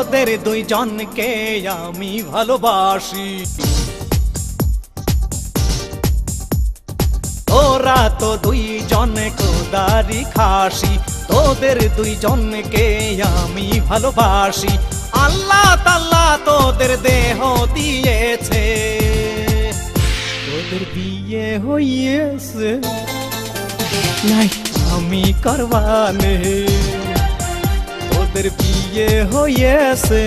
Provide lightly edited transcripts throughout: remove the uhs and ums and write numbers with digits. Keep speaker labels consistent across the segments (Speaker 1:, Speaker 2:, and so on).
Speaker 1: তোদের দুইজনকে আমি ভালোবাসি। তোরা তো দুইজন খোদারি খাসি, তোদের দুইজনকে আমি ভালোবাসি। আল্লাহ তাআলা তোদের দেহ দিয়েছে, তোদের বিয়ে হইয়েছে, নাই আমি করবানে। তোদের বিয়ে হইয়েছে,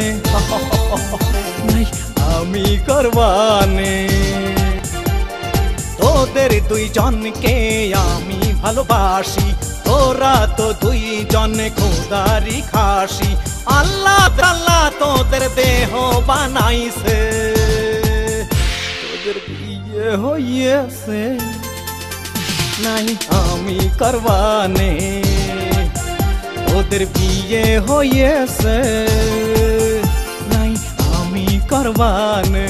Speaker 1: নাই আমি করবানে। তোদের দুইজনকে আমি ভালোবাসি, তোরা তো দুইজন খোদারি খাসি। আল্লাহ তাআলা তোদের দেহ বানাইছে, তোদের বিয়ে হইয়েছে, নাই আমি করবানে। তোদের বিয়ে হইয়েছে, নাই আমি করবানে।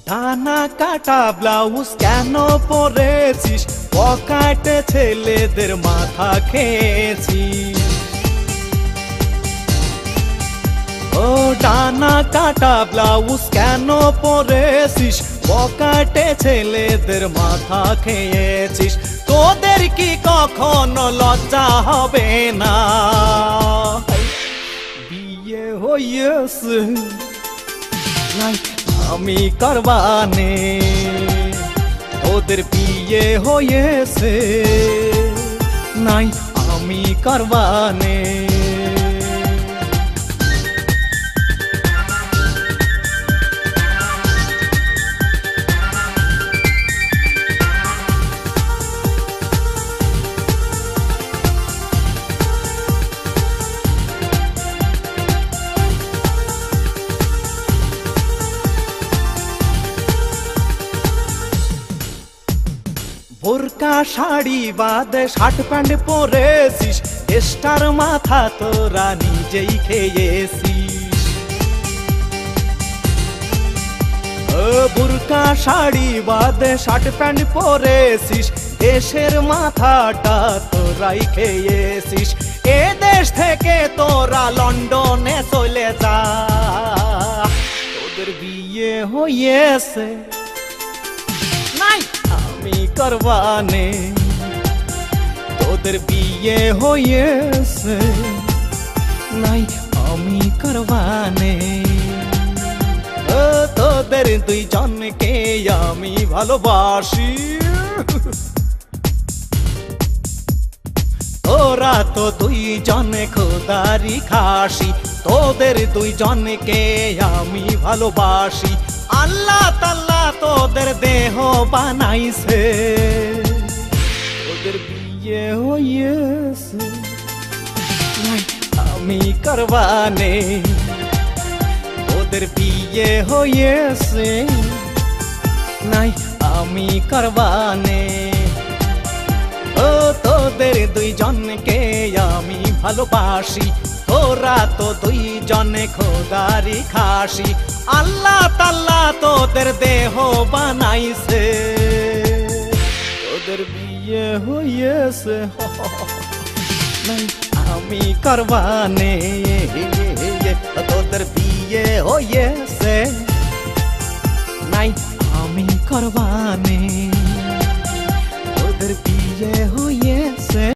Speaker 1: ডানা কাটা ব্লাউজ কেন পরেছিস, পকেটে ছেলেদের মাথা খেয়েছিস। ও ডানা কাটা ব্লাউজ কেন পরেছিস, পকেটে ছেলেদের মাথা খেয়েছিস। তোদের কি কখনো লজ্জা হবে না, বিয়ে হইয়েছে, নাই আমি করবানে। তোদের বিয়ে হয়েছে, নাই আমি করবানে। বোরকা শাড়ি বাদে শার্ট প্যান্ট পরেছিস, স্টার মাথা তোরা নিজেই খেয়েছিস। বোরকা শাড়ি বাদে শার্ট প্যান্ট পরেছিস, দেশের মাথাটা তোরাই খেয়েছিস। এ দেশ থেকে তোরা লন্ডনে চলে যা, তোদের বিয়ে হয়েছে, নাই আমি করবানে। তোদের বিয়ে হয়েছে, নাই আমি করবানে। ও তোদের দুইজনকে আমি ভালোবাসি, তোরা তো দুইজন খোদারি খাসি। তোদের দুইজনকে আমি ভালোবাসি। আল্লাহ তাআলা তোদের দেহ বানাইছে, তোদের বিয়ে হইয়েছে, নাই আমি করবানে। তোদের বিয়ে হইয়েছে, নাই আমি করবানে। ও তোদের দুইজনকে আমি ভালোবাসি, তোরা তো দুইজন খোদারি খাসি। আল্লাহ তাআলা তোদের দেহ বানাইছে, তোদের বিয়ে হইয়েছে, নাই আমি করবানে। তোদের বিয়ে হইয়েছে, নাই আমি করবানে। তোদের বিয়ে